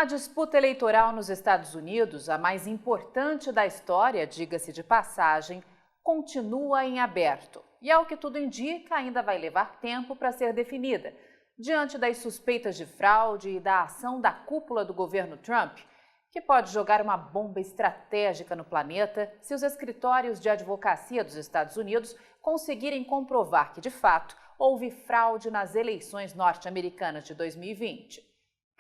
A disputa eleitoral nos Estados Unidos, a mais importante da história, diga-se de passagem, continua em aberto. E, ao que tudo indica, ainda vai levar tempo para ser definida. Diante das suspeitas de fraude e da ação da cúpula do governo Trump, que pode jogar uma bomba estratégica no planeta se os escritórios de advocacia dos Estados Unidos conseguirem comprovar que, de fato, houve fraude nas eleições norte-americanas de 2020.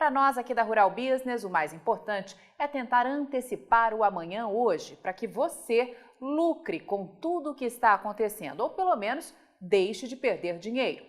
Para nós aqui da Rural Business, o mais importante é tentar antecipar o amanhã hoje, para que você lucre com tudo o que está acontecendo, ou pelo menos deixe de perder dinheiro.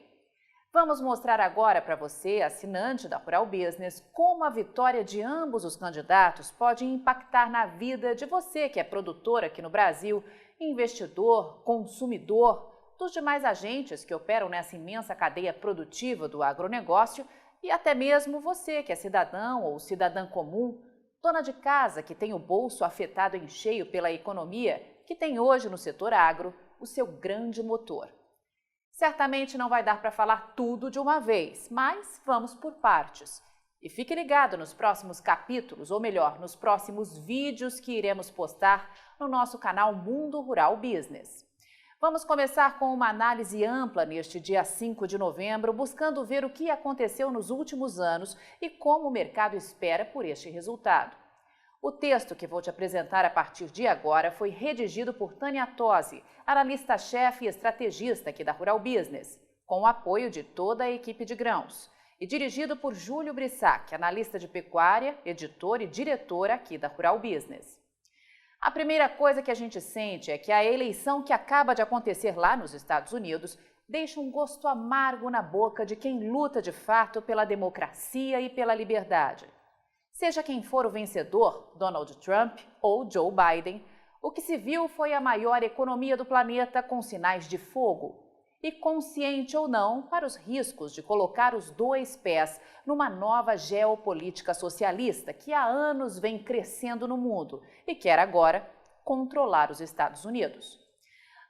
Vamos mostrar agora para você, assinante da Rural Business, como a vitória de ambos os candidatos pode impactar na vida de você que é produtor aqui no Brasil, investidor, consumidor, dos demais agentes que operam nessa imensa cadeia produtiva do agronegócio e até mesmo você que é cidadão ou cidadã comum, dona de casa que tem o bolso afetado em cheio pela economia, que tem hoje no setor agro o seu grande motor. Certamente não vai dar para falar tudo de uma vez, mas vamos por partes. E fique ligado nos próximos capítulos, ou melhor, nos próximos vídeos que iremos postar no nosso canal Mundo Rural Business. Vamos começar com uma análise ampla neste dia 5 de novembro, buscando ver o que aconteceu nos últimos anos e como o mercado espera por este resultado. O texto que vou te apresentar a partir de agora foi redigido por Tânia Tosi, analista-chefe e estrategista aqui da Rural Business, com o apoio de toda a equipe de grãos, e dirigido por Júlio Brissac, analista de pecuária, editor e diretor aqui da Rural Business. A primeira coisa que a gente sente é que a eleição que acaba de acontecer lá nos Estados Unidos deixa um gosto amargo na boca de quem luta de fato pela democracia e pela liberdade. Seja quem for o vencedor, Donald Trump ou Joe Biden, o que se viu foi a maior economia do planeta com sinais de fogo. E consciente ou não para os riscos de colocar os dois pés numa nova geopolítica socialista que há anos vem crescendo no mundo e quer agora controlar os Estados Unidos.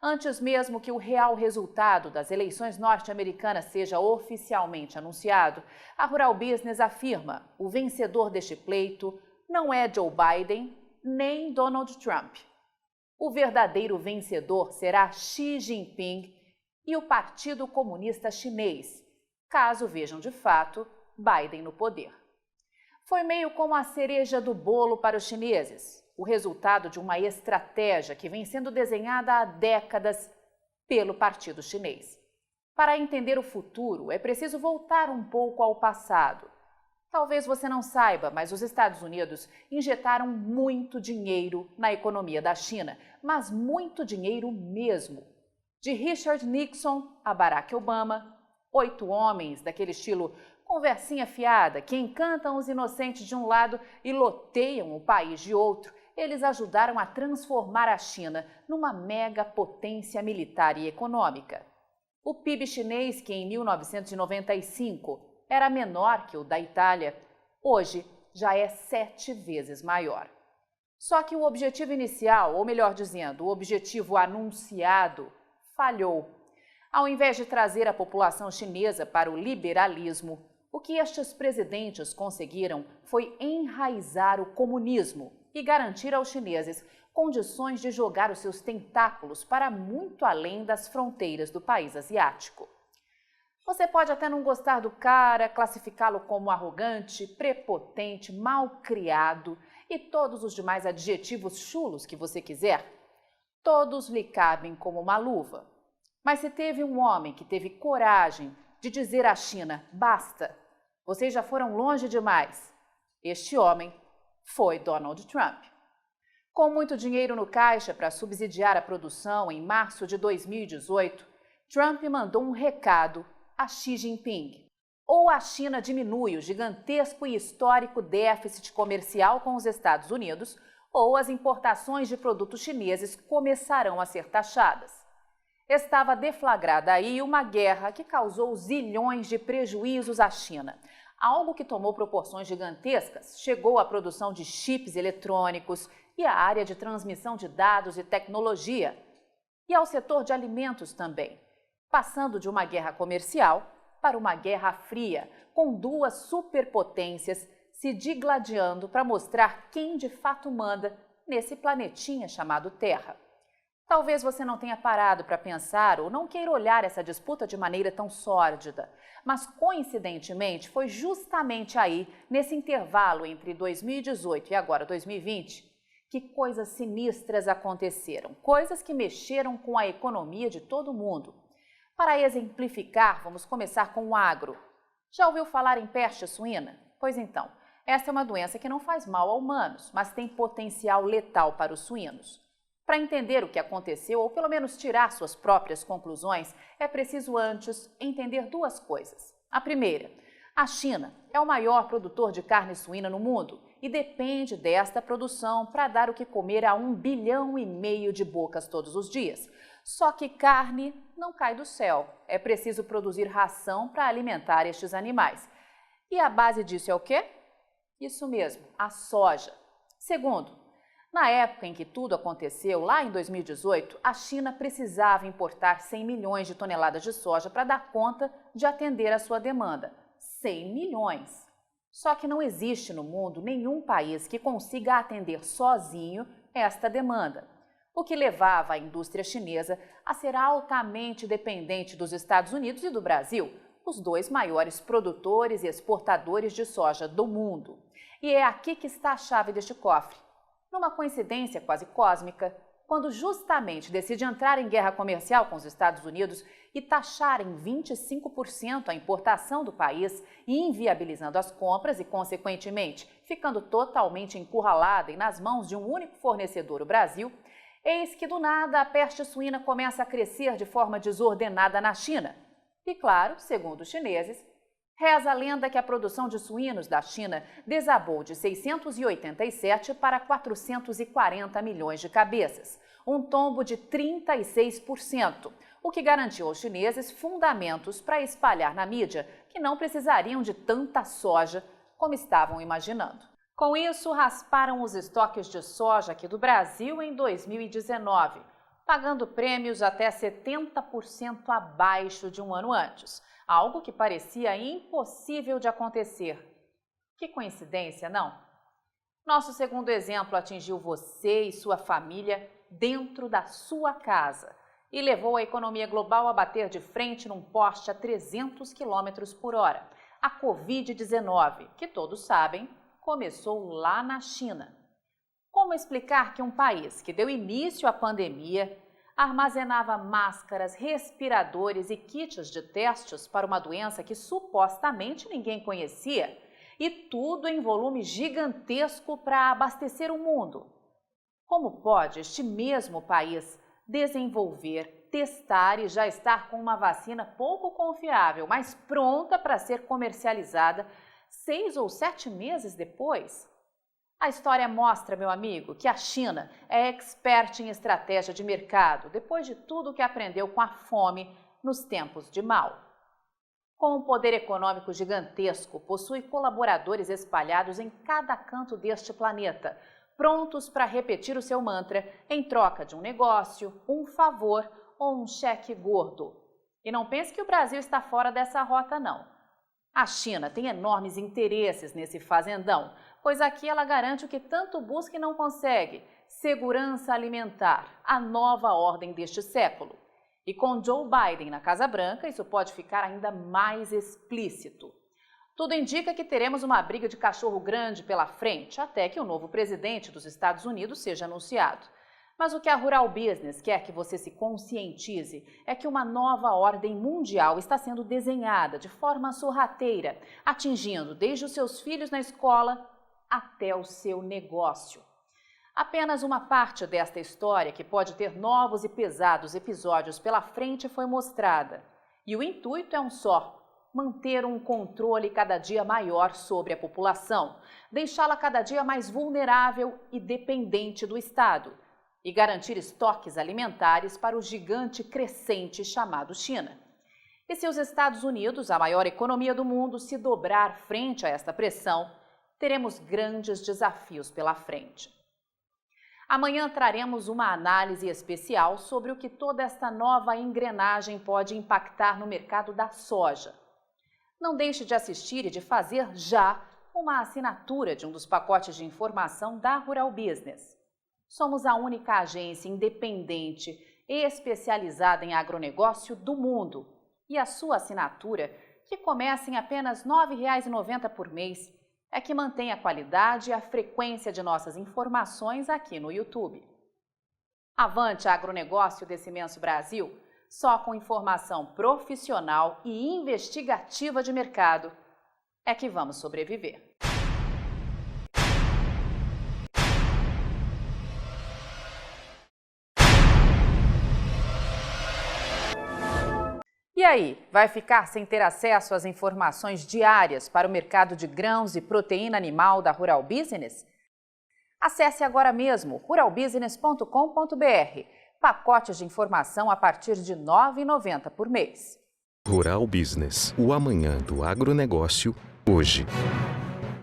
Antes mesmo que o real resultado das eleições norte-americanas seja oficialmente anunciado, a Rural Business afirma: o vencedor deste pleito não é Joe Biden nem Donald Trump. O verdadeiro vencedor será Xi Jinping e o Partido Comunista Chinês, caso vejam de fato Biden no poder. Foi meio como a cereja do bolo para os chineses, o resultado de uma estratégia que vem sendo desenhada há décadas pelo Partido Chinês. Para entender o futuro, é preciso voltar um pouco ao passado. Talvez você não saiba, mas os Estados Unidos injetaram muito dinheiro na economia da China, mas muito dinheiro mesmo. De Richard Nixon a Barack Obama, 8 homens daquele estilo conversinha fiada que encantam os inocentes de um lado e loteiam o país de outro, eles ajudaram a transformar a China numa mega potência militar e econômica. O PIB chinês, que em 1995 era menor que o da Itália, hoje já é 7 vezes maior. Só que o objetivo inicial, ou melhor dizendo, o objetivo anunciado, falhou. Ao invés de trazer a população chinesa para o liberalismo, o que estes presidentes conseguiram foi enraizar o comunismo e garantir aos chineses condições de jogar os seus tentáculos para muito além das fronteiras do país asiático. Você pode até não gostar do cara, classificá-lo como arrogante, prepotente, mal-criado e todos os demais adjetivos chulos que você quiser. Todos lhe cabem como uma luva. Mas se teve um homem que teve coragem de dizer à China: basta, vocês já foram longe demais, este homem foi Donald Trump. Com muito dinheiro no caixa para subsidiar a produção em março de 2018, Trump mandou um recado a Xi Jinping. Ou a China diminui o gigantesco e histórico déficit comercial com os Estados Unidos, ou as importações de produtos chineses começarão a ser taxadas. Estava deflagrada aí uma guerra que causou zilhões de prejuízos à China. Algo que tomou proporções gigantescas, chegou à produção de chips eletrônicos e à área de transmissão de dados e tecnologia, e ao setor de alimentos também, passando de uma guerra comercial para uma guerra fria, com duas superpotências se digladiando para mostrar quem de fato manda nesse planetinha chamado Terra. Talvez você não tenha parado para pensar ou não queira olhar essa disputa de maneira tão sórdida, mas coincidentemente foi justamente aí, nesse intervalo entre 2018 e agora 2020, que coisas sinistras aconteceram, coisas que mexeram com a economia de todo mundo. Para exemplificar, vamos começar com o agro. Já ouviu falar em peste suína? Pois então, essa é uma doença que não faz mal a humanos, mas tem potencial letal para os suínos. Para entender o que aconteceu, ou pelo menos tirar suas próprias conclusões, é preciso antes entender duas coisas. A primeira, a China é o maior produtor de carne suína no mundo e depende desta produção para dar o que comer a 1,5 bilhão de bocas todos os dias. Só que carne não cai do céu, é preciso produzir ração para alimentar estes animais. E a base disso é o quê? Isso mesmo, a soja. Segundo, na época em que tudo aconteceu, lá em 2018, a China precisava importar 100 milhões de toneladas de soja para dar conta de atender a sua demanda. 100 milhões! Só que não existe no mundo nenhum país que consiga atender sozinho esta demanda, o que levava a indústria chinesa a ser altamente dependente dos Estados Unidos e do Brasil, os dois maiores produtores e exportadores de soja do mundo. E é aqui que está a chave deste cofre. Numa coincidência quase cósmica, quando justamente decide entrar em guerra comercial com os Estados Unidos e taxar em 25% a importação do país, inviabilizando as compras e, consequentemente, ficando totalmente encurralada e nas mãos de um único fornecedor, o Brasil, eis que do nada a peste suína começa a crescer de forma desordenada na China. E claro, segundo os chineses, reza a lenda que a produção de suínos da China desabou de 687 para 440 milhões de cabeças, um tombo de 36%, o que garantiu aos chineses fundamentos para espalhar na mídia que não precisariam de tanta soja como estavam imaginando. Com isso, rasparam os estoques de soja aqui do Brasil em 2019, pagando prêmios até 70% abaixo de um ano antes. Algo que parecia impossível de acontecer. Que coincidência, não? Nosso segundo exemplo atingiu você e sua família dentro da sua casa e levou a economia global a bater de frente num poste a 300 km por hora. A Covid-19, que todos sabem, começou lá na China. Como explicar que um país que deu início à pandemia armazenava máscaras, respiradores e kits de testes para uma doença que supostamente ninguém conhecia, e tudo em volume gigantesco para abastecer o mundo? Como pode este mesmo país desenvolver, testar e já estar com uma vacina pouco confiável, mas pronta para ser comercializada 6 ou 7 meses depois? A história mostra, meu amigo, que a China é expert em estratégia de mercado, depois de tudo que aprendeu com a fome nos tempos de Mao. Com um poder econômico gigantesco, possui colaboradores espalhados em cada canto deste planeta, prontos para repetir o seu mantra em troca de um negócio, um favor ou um cheque gordo. E não pense que o Brasil está fora dessa rota, não. A China tem enormes interesses nesse fazendão, pois aqui ela garante o que tanto busca e não consegue: segurança alimentar, a nova ordem deste século. E com Joe Biden na Casa Branca, isso pode ficar ainda mais explícito. Tudo indica que teremos uma briga de cachorro grande pela frente, até que o novo presidente dos Estados Unidos seja anunciado. Mas o que a Rural Business quer que você se conscientize é que uma nova ordem mundial está sendo desenhada de forma sorrateira, atingindo desde os seus filhos na escola até o seu negócio. Apenas uma parte desta história, que pode ter novos e pesados episódios pela frente, foi mostrada. E o intuito é um só: manter um controle cada dia maior sobre a população, deixá-la cada dia mais vulnerável e dependente do Estado, e garantir estoques alimentares para o gigante crescente chamado China. E se os Estados Unidos, a maior economia do mundo, se dobrar frente a esta pressão, teremos grandes desafios pela frente. Amanhã traremos uma análise especial sobre o que toda esta nova engrenagem pode impactar no mercado da soja. Não deixe de assistir e de fazer já uma assinatura de um dos pacotes de informação da Rural Business. Somos a única agência independente e especializada em agronegócio do mundo. E a sua assinatura, que começa em apenas R$ 9,90 por mês, é que mantém a qualidade e a frequência de nossas informações aqui no YouTube. Avante agronegócio desse imenso Brasil, só com informação profissional e investigativa de mercado é que vamos sobreviver. E aí, vai ficar sem ter acesso às informações diárias para o mercado de grãos e proteína animal da Rural Business? Acesse agora mesmo ruralbusiness.com.br. Pacotes de informação a partir de R$ 9,90 por mês. Rural Business, o amanhã do agronegócio, hoje.